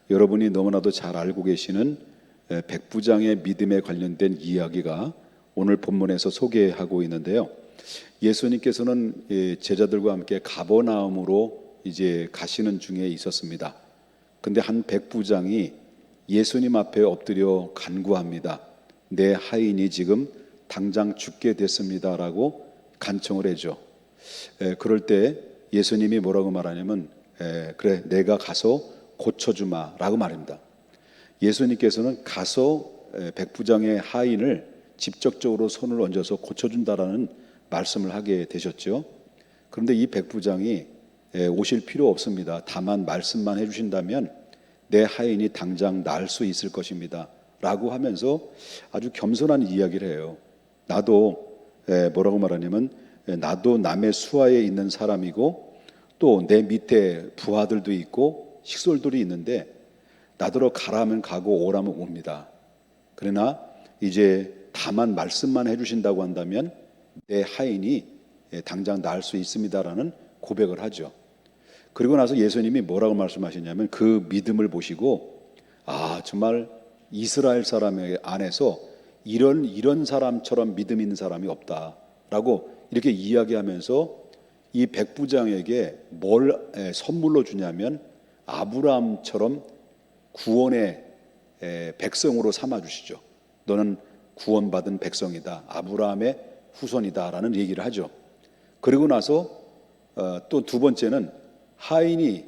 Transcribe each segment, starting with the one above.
여러분이 너무나도 잘 알고 계시는 백부장의 믿음에 관련된 이야기가 오늘 본문에서 소개하고 있는데요. 예수님께서는 제자들과 함께 가버나움으로 이제 가시는 중에 있었습니다. 근데 한 백부장이 예수님 앞에 엎드려 간구합니다. 내 하인이 지금 당장 죽게 됐습니다라고 간청을 해죠. 그럴 때 예수님이 뭐라고 말하냐면 그래 내가 가서 고쳐주마라고 말합니다. 예수님께서는 가서 백부장의 하인을 직접적으로 손을 얹어서 고쳐준다라는 말씀을 하게 되셨죠. 그런데 이 백부장이 오실 필요 없습니다. 다만 말씀만 해주신다면 내 하인이 당장 나을 수 있을 것입니다 라고 하면서 아주 겸손한 이야기를 해요. 나도 뭐라고 말하냐면 나도 남의 수하에 있는 사람이고 또 내 밑에 부하들도 있고 식솔들이 있는데 나더러 가라면 가고 오라면 옵니다. 그러나 이제 다만 말씀만 해주신다고 한다면 내 하인이 당장 나을 수 있습니다라는 고백을 하죠. 그리고 나서 예수님이 뭐라고 말씀하시냐면 그 믿음을 보시고 정말 이스라엘 사람 안에서 이런 사람처럼 믿음 있는 사람이 없다라고 이렇게 이야기하면서 이 백부장에게 뭘 선물로 주냐면 아브라함처럼 구원의 백성으로 삼아주시죠. 너는 구원받은 백성이다. 아브라함의 후손이다라는 얘기를 하죠. 그리고 나서 또 두 번째는 하인이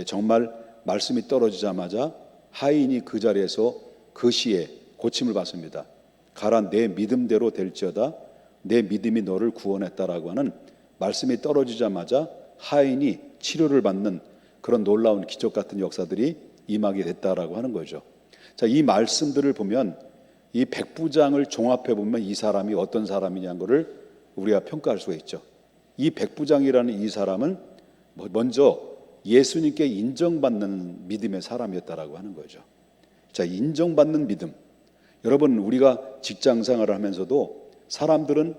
정말 말씀이 떨어지자마자 하인이 그 자리에서 그 시에 고침을 받습니다. 가라 내 믿음대로 될지어다. 내 믿음이 너를 구원했다라고 하는 말씀이 떨어지자마자 하인이 치료를 받는 그런 놀라운 기적 같은 역사들이 임하게 됐다라고 하는 거죠. 자, 이 말씀들을 보면 이 백부장을 종합해 보면 이 사람이 어떤 사람이냐는 것을 우리가 평가할 수가 있죠. 이 백부장이라는 이 사람은 먼저 예수님께 인정받는 믿음의 사람이었다라고 하는 거죠. 자, 인정받는 믿음. 여러분, 우리가 직장 생활을 하면서도 사람들은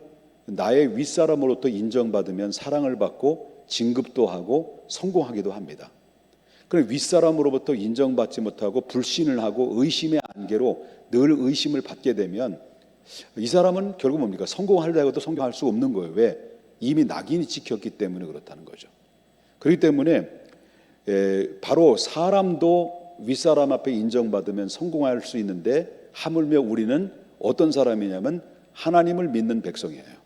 나의 윗사람으로부터 인정받으면 사랑을 받고 진급도 하고 성공하기도 합니다. 그럼 윗사람으로부터 인정받지 못하고 불신을 하고 의심의 안개로 늘 의심을 받게 되면 이 사람은 결국 뭡니까? 성공하려고 해도 성공할 수 없는 거예요. 왜? 이미 낙인이 찍혔기 때문에 그렇다는 거죠. 그렇기 때문에 바로 사람도 윗사람 앞에 인정받으면 성공할 수 있는데 하물며 우리는 어떤 사람이냐면 하나님을 믿는 백성이에요.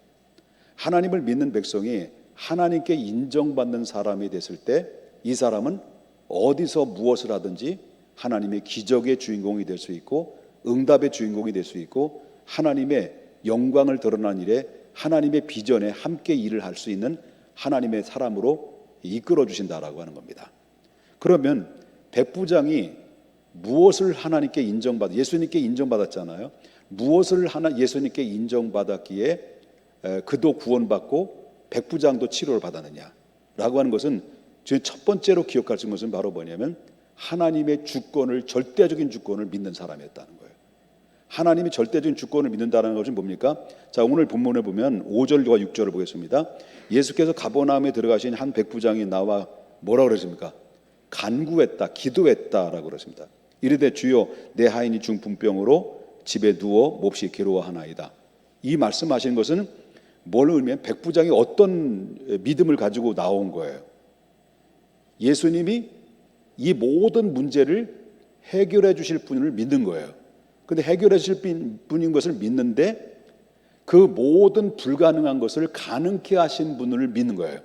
하나님을 믿는 백성이 하나님께 인정받는 사람이 됐을 때 이 사람은 어디서 무엇을 하든지 하나님의 기적의 주인공이 될 수 있고 응답의 주인공이 될 수 있고 하나님의 영광을 드러난 일에 하나님의 비전에 함께 일을 할 수 있는 하나님의 사람으로 이끌어 주신다라고 하는 겁니다. 그러면 백부장이 무엇을 하나님께 예수님께 인정받았잖아요. 무엇을 예수님께 인정받았기에 그도 구원받고 백부장도 치료를 받았느냐라고 하는 것은 첫 번째로 기억할 수 있는 것은 바로 뭐냐면 하나님의 주권을, 절대적인 주권을 믿는 사람이었다는 거예요. 하나님이 절대적인 주권을 믿는다는 것은 뭡니까? 자, 오늘 본문에 보면 5절과 6절을 보겠습니다. 예수께서 가버나움에 들어가신 한 백부장이 나와 뭐라고 그랬습니까? 간구했다, 기도했다라고 그랬습니다. 이르되 주여 내 하인이 중풍병으로 집에 누워 몹시 괴로워하나이다. 이 말씀하시는 것은 뭘 의미하면 백부장이 어떤 믿음을 가지고 나온 거예요. 예수님이 이 모든 문제를 해결해 주실 분을 믿는 거예요. 근데 해결해 주실 분인 것을 믿는데 그 모든 불가능한 것을 가능케 하신 분을 믿는 거예요.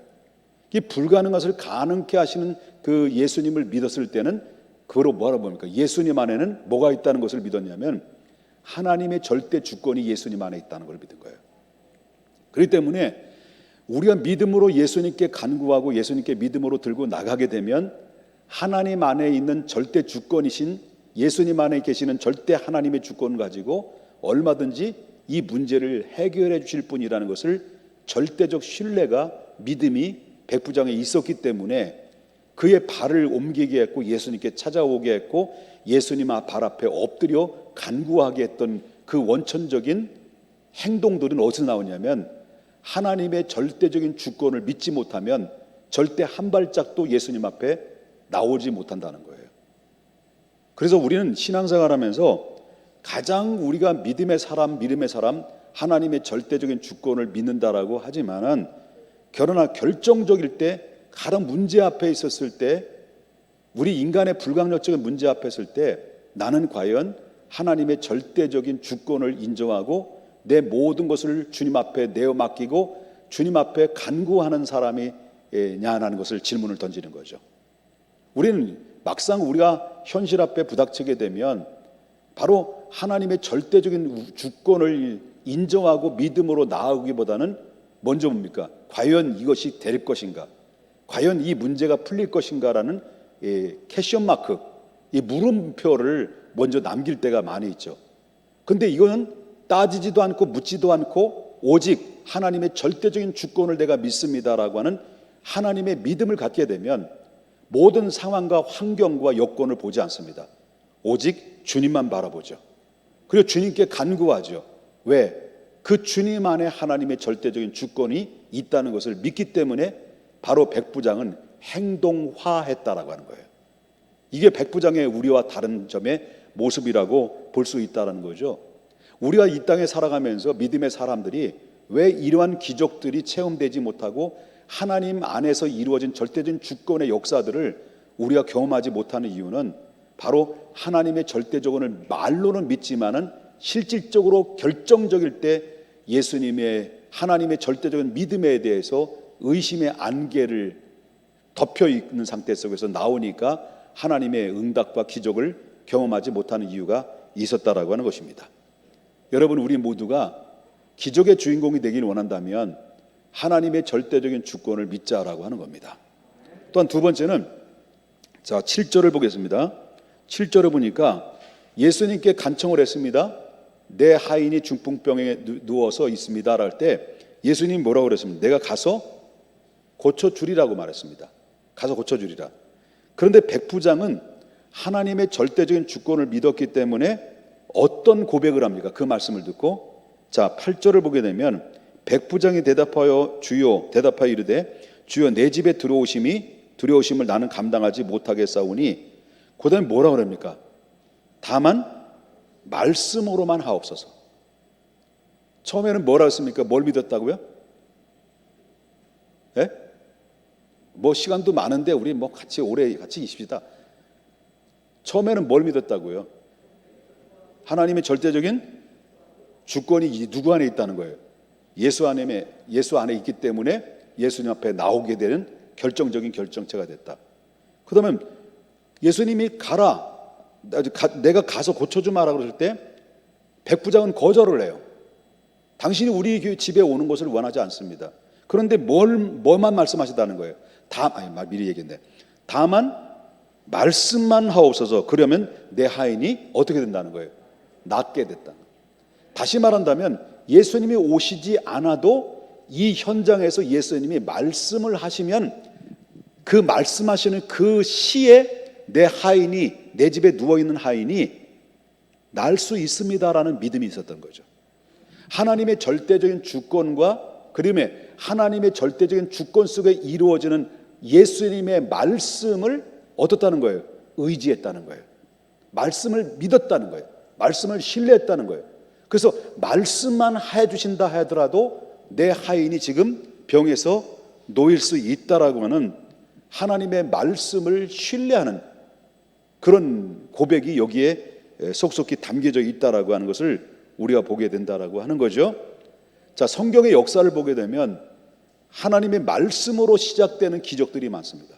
이 불가능한 것을 가능케 하시는 그 예수님을 믿었을 때는 그거로 뭐라고 봅니까? 예수님 안에는 뭐가 있다는 것을 믿었냐면 하나님의 절대 주권이 예수님 안에 있다는 걸 믿은 거예요. 그렇기 때문에 우리가 믿음으로 예수님께 간구하고 예수님께 믿음으로 들고 나가게 되면 하나님 안에 있는 절대 주권이신 예수님 안에 계시는 절대 하나님의 주권을 가지고 얼마든지 이 문제를 해결해 주실 분이라는 것을 절대적 신뢰가 믿음이 백부장에 있었기 때문에 그의 발을 옮기게 했고 예수님께 찾아오게 했고 예수님 발 앞에 엎드려 간구하게 했던 그 원천적인 행동들은 어디서 나오냐면 하나님의 절대적인 주권을 믿지 못하면 절대 한 발짝도 예수님 앞에 나오지 못한다는 거예요. 그래서 우리는 신앙생활하면서 가장 우리가 믿음의 사람, 하나님의 절대적인 주권을 믿는다라고 하지만은 그러나 결정적일 때, 가장 문제 앞에 있었을 때, 우리 인간의 불강력적인 문제 앞에 있을 때 나는 과연 하나님의 절대적인 주권을 인정하고 내 모든 것을 주님 앞에 내어 맡기고 주님 앞에 간구하는 사람이냐라는 것을 질문을 던지는 거죠. 우리는 막상 우리가 현실 앞에 부닥치게 되면 바로 하나님의 절대적인 주권을 인정하고 믿음으로 나아가기보다는 먼저 뭡니까? 과연 이것이 될 것인가? 과연 이 문제가 풀릴 것인가라는 퀘스천 마크, 이 물음표를 먼저 남길 때가 많이 있죠. 근데 이거는 따지지도 않고 묻지도 않고 오직 하나님의 절대적인 주권을 내가 믿습니다라고 하는 하나님의 믿음을 갖게 되면 모든 상황과 환경과 여건을 보지 않습니다. 오직 주님만 바라보죠. 그리고 주님께 간구하죠. 왜? 그 주님 안에 하나님의 절대적인 주권이 있다는 것을 믿기 때문에 바로 백부장은 행동화했다라고 하는 거예요. 이게 백부장의 우리와 다른 점의 모습이라고 볼 수 있다는 거죠. 우리가 이 땅에 살아가면서 믿음의 사람들이 왜 이러한 기적들이 체험되지 못하고 하나님 안에서 이루어진 절대적인 주권의 역사들을 우리가 경험하지 못하는 이유는 바로 하나님의 절대적을 말로는 믿지만은 실질적으로 결정적일 때 예수님의 하나님의 절대적인 믿음에 대해서 의심의 안개를 덮여 있는 상태 속에서 나오니까 하나님의 응답과 기적을 경험하지 못하는 이유가 있었다라고 하는 것입니다. 여러분, 우리 모두가 기적의 주인공이 되길 원한다면 하나님의 절대적인 주권을 믿자라고 하는 겁니다. 또한 두 번째는 7절을 보겠습니다. 7절을 보니까 예수님께 간청을 했습니다. 내 하인이 중풍병에 누워서 있습니다 할 때 예수님이 뭐라고 그랬습니까? 내가 가서 고쳐주리라고 말했습니다. 가서 고쳐주리라. 그런데 백부장은 하나님의 절대적인 주권을 믿었기 때문에 어떤 고백을 합니까? 그 말씀을 듣고 8절을 보게 되면 백부장이 대답하여 이르되 주여 내 집에 들어오심을 나는 감당하지 못하겠사오니 그 다음에 뭐라고 그럽니까? 다만 말씀으로만 하옵소서. 처음에는 뭐라고 했습니까? 뭘 믿었다고요? 예? 뭐 시간도 많은데 우리 뭐 오래 같이 있읍시다. 처음에는 뭘 믿었다고요? 하나님의 절대적인 주권이 누구 안에 있다는 거예요? 예수 안에 있기 때문에 예수님 앞에 나오게 되는 결정적인 결정체가 됐다. 그러면 예수님이 가라, 내가 가서 고쳐주마라 그럴 때 백부장은 거절을 해요. 당신이 우리 집에 오는 것을 원하지 않습니다. 그런데 뭐만 말씀하시다는 거예요? 미리 얘기했네. 다만 말씀만 하옵소서. 그러면 내 하인이 어떻게 된다는 거예요? 낫게 됐다. 다시 말한다면 예수님이 오시지 않아도 이 현장에서 예수님이 말씀을 하시면 그 말씀하시는 그 시에 내 집에 누워있는 하인이 날 수 있습니다라는 믿음이 있었던 거죠. 하나님의 절대적인 주권과 그림에 하나님의 절대적인 주권 속에 이루어지는 예수님의 말씀을 어떻다는 거예요? 의지했다는 거예요. 말씀을 믿었다는 거예요. 말씀을 신뢰했다는 거예요. 그래서 말씀만 해주신다 하더라도 내 하인이 지금 병에서 놓일 수 있다라고 하는 하나님의 말씀을 신뢰하는 그런 고백이 여기에 속속히 담겨져 있다라고 하는 것을 우리가 보게 된다라고 하는 거죠. 성경의 역사를 보게 되면 하나님의 말씀으로 시작되는 기적들이 많습니다.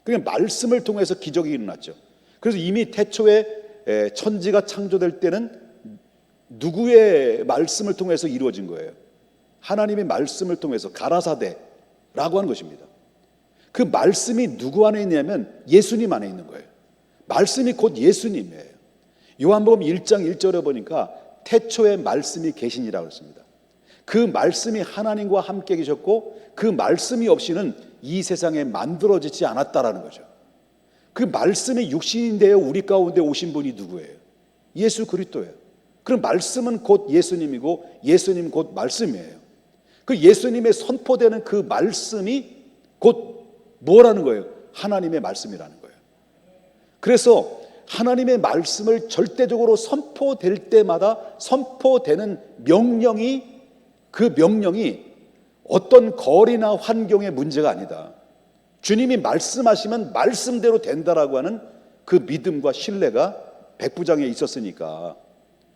그냥 말씀을 통해서 기적이 일어났죠. 그래서 이미 태초에 천지가 창조될 때는 누구의 말씀을 통해서 이루어진 거예요? 하나님의 말씀을 통해서 가라사대라고 하는 것입니다. 그 말씀이 누구 안에 있냐면 예수님 안에 있는 거예요. 말씀이 곧 예수님이에요. 요한복음 1장 1절에 보니까 태초에 말씀이 계시니라고 했습니다. 그 말씀이 하나님과 함께 계셨고 그 말씀이 없이는 이 세상에 만들어지지 않았다라는 거죠. 그 말씀이 육신이 되어 우리 가운데 오신 분이 누구예요? 예수 그리스도예요. 그럼 말씀은 곧 예수님이고 예수님 곧 말씀이에요. 그 예수님의 선포되는 그 말씀이 곧 뭐라는 거예요? 하나님의 말씀이라는 거예요. 그래서 하나님의 말씀을 절대적으로 선포될 때마다 선포되는 명령이, 그 명령이 어떤 거리나 환경의 문제가 아니다. 주님이 말씀하시면 말씀대로 된다라고 하는 그 믿음과 신뢰가 백부장에 있었으니까.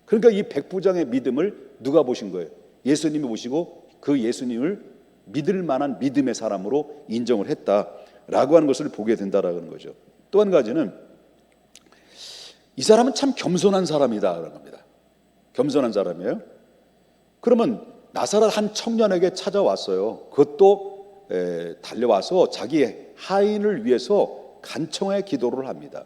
그러니까 이 백부장의 믿음을 누가 보신 거예요? 예수님이 보시고 그 예수님을 믿을 만한 믿음의 사람으로 인정을 했다라고 하는 것을 보게 된다라는 거죠. 또 한 가지는 이 사람은 참 겸손한 사람이다라는 겁니다. 겸손한 사람이에요. 그러면 나사렛 한 청년에게 찾아왔어요. 그것도 달려와서 자기 하인을 위해서 간청의 기도를 합니다.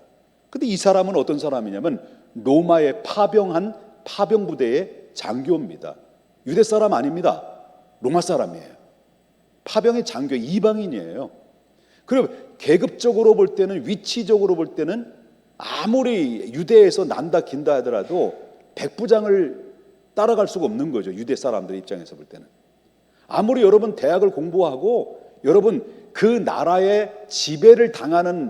근데 이 사람은 어떤 사람이냐면 로마에 파병한 파병부대의 장교입니다. 유대 사람 아닙니다. 로마 사람이에요. 파병의 장교, 이방인이에요. 그리고 계급적으로 볼 때는, 위치적으로 볼 때는 아무리 유대에서 난다 긴다 하더라도 백부장을 따라갈 수가 없는 거죠. 유대 사람들 입장에서 볼 때는. 아무리 여러분 대학을 공부하고 여러분 그 나라의 지배를 당하는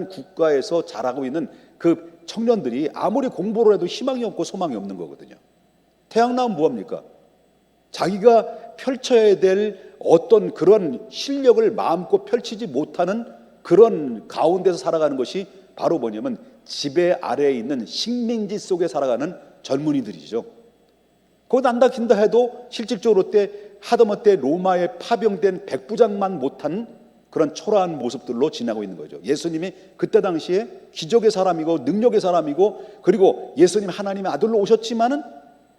국가에서 자라고 있는 그 청년들이 아무리 공부를 해도 희망이 없고 소망이 없는 거거든요. 태양 나오면 뭐합니까? 자기가 펼쳐야 될 어떤 그런 실력을 마음껏 펼치지 못하는 그런 가운데서 살아가는 것이 바로 뭐냐면 지배 아래에 있는 식민지 속에 살아가는 젊은이들이죠. 그거 난다 긴다 해도 실질적으로 하다못해 로마에 파병된 백부장만 못한 그런 초라한 모습들로 지나고 있는 거죠. 예수님이 그때 당시에 기적의 사람이고 능력의 사람이고, 그리고 예수님 하나님의 아들로 오셨지만은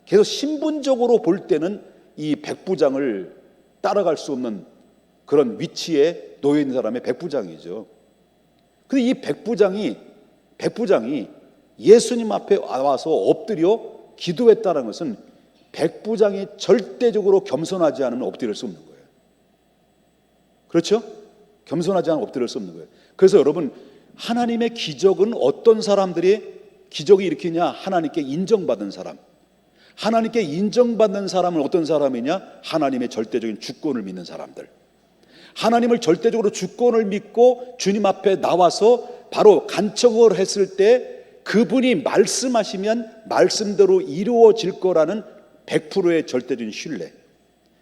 계속 신분적으로 볼 때는 이 백부장을 따라갈 수 없는 그런 위치에 놓여 있는 사람의 백부장이죠. 근데 이 백부장이 예수님 앞에 와서 엎드려 기도했다는 것은 백부장이 절대적으로 겸손하지 않으면 엎드릴 수 없는 거예요. 그렇죠? 겸손하지 않으면 엎드릴 수 없는 거예요. 그래서 여러분, 하나님의 기적은 어떤 사람들이 기적이 일으키냐? 하나님께 인정받은 사람. 하나님께 인정받는 사람은 어떤 사람이냐? 하나님의 절대적인 주권을 믿는 사람들. 하나님을 절대적으로 주권을 믿고 주님 앞에 나와서 바로 간청을 했을 때 그분이 말씀하시면 말씀대로 이루어질 거라는 100%의 절대적인 신뢰,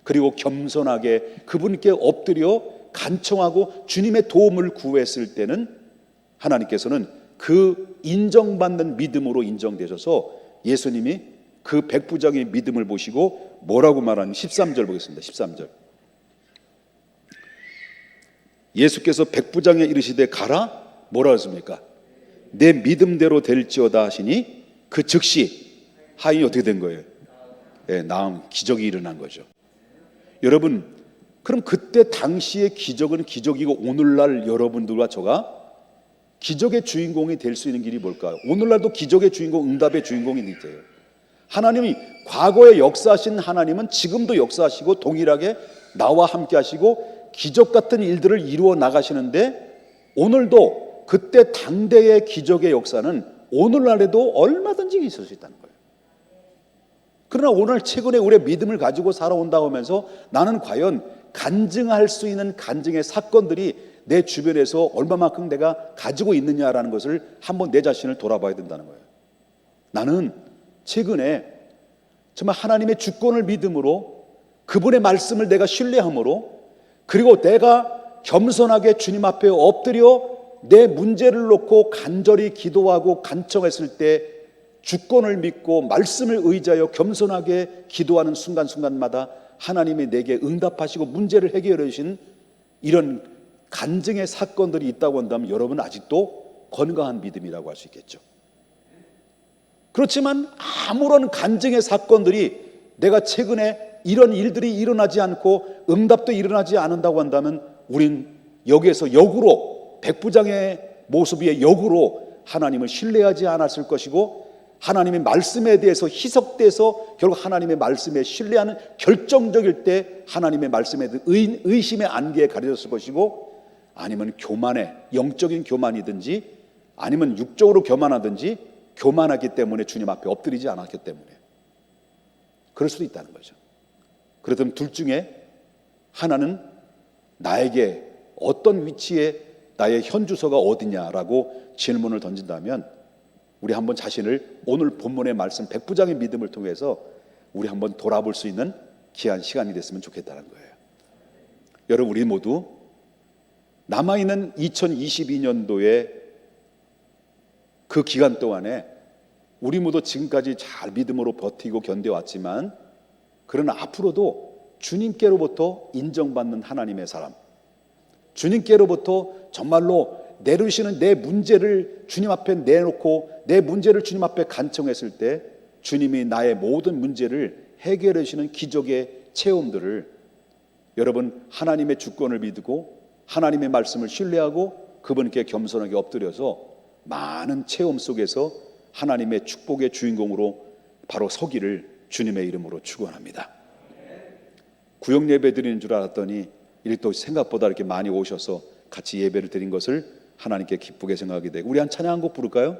그리고 겸손하게 그분께 엎드려 간청하고 주님의 도움을 구했을 때는 하나님께서는 그 인정받는 믿음으로 인정되셔서 예수님이 그 백부장의 믿음을 보시고 뭐라고 말하는 13절 보겠습니다. 13절. 예수께서 백부장에 이르시되 가라. 뭐라 했습니까? 내 믿음대로 될지어다 하시니 그 즉시 하인이 어떻게 된 거예요? 나음, 기적이 일어난 거죠. 여러분, 그럼 그때 당시의 기적은 기적이고 오늘날 여러분들과 저가 기적의 주인공이 될 수 있는 길이 뭘까요? 오늘날도 기적의 주인공, 응답의 주인공이 있어요. 하나님이 과거에 역사하신 하나님은 지금도 역사하시고 동일하게 나와 함께 하시고 기적 같은 일들을 이루어 나가시는데, 오늘도 그때 당대의 기적의 역사는 오늘날에도 얼마든지 있을 수 있다는 거예요. 그러나 오늘 최근에 우리의 믿음을 가지고 살아온다고 하면서 나는 과연 간증할 수 있는 간증의 사건들이 내 주변에서 얼마만큼 내가 가지고 있느냐라는 것을 한번 내 자신을 돌아봐야 된다는 거예요. 나는 최근에 정말 하나님의 주권을 믿음으로, 그분의 말씀을 내가 신뢰함으로, 그리고 내가 겸손하게 주님 앞에 엎드려 내 문제를 놓고 간절히 기도하고 간청했을 때 주권을 믿고 말씀을 의지하여 겸손하게 기도하는 순간순간마다 하나님이 내게 응답하시고 문제를 해결해 주신 이런 간증의 사건들이 있다고 한다면 여러분은 아직도 건강한 믿음이라고 할 수 있겠죠. 그렇지만 아무런 간증의 사건들이 내가 최근에 이런 일들이 일어나지 않고 응답도 일어나지 않는다고 한다면 우린 여기에서 역으로 백부장의 모습 위에 역으로 하나님을 신뢰하지 않았을 것이고, 하나님의 말씀에 대해서 희석돼서 결국 하나님의 말씀에 신뢰하는 결정적일 때 하나님의 말씀에 대한 의심의 안개에 가려졌을 것이고, 아니면 교만에, 영적인 교만이든지 아니면 육적으로 교만하든지 교만하기 때문에 주님 앞에 엎드리지 않았기 때문에 그럴 수도 있다는 거죠. 그렇다면 둘 중에 하나는 나에게 어떤 위치에 나의 현 주소가 어디냐라고 질문을 던진다면 우리 한번 자신을 오늘 본문의 말씀 백부장의 믿음을 통해서 우리 한번 돌아볼 수 있는 귀한 시간이 됐으면 좋겠다는 거예요. 여러분, 우리 모두 남아있는 2022년도에 그 기간 동안에 우리 모두 지금까지 잘 믿음으로 버티고 견뎌왔지만, 그러나 앞으로도 주님께로부터 인정받는 하나님의 사람, 주님께로부터 정말로 내르시는 내 문제를 주님 앞에 내놓고 내 문제를 주님 앞에 간청했을 때 주님이 나의 모든 문제를 해결해 주시는 기적의 체험들을, 여러분, 하나님의 주권을 믿고 하나님의 말씀을 신뢰하고 그분께 겸손하게 엎드려서 많은 체험 속에서 하나님의 축복의 주인공으로 바로 서기를 주님의 이름으로 축원합니다. 구역 예배 드리는 줄 알았더니 이렇게 또 생각보다 이렇게 많이 오셔서 같이 예배를 드린 것을 하나님께 기쁘게 생각하게 되고, 우리 한 찬양 한 곡 부를까요?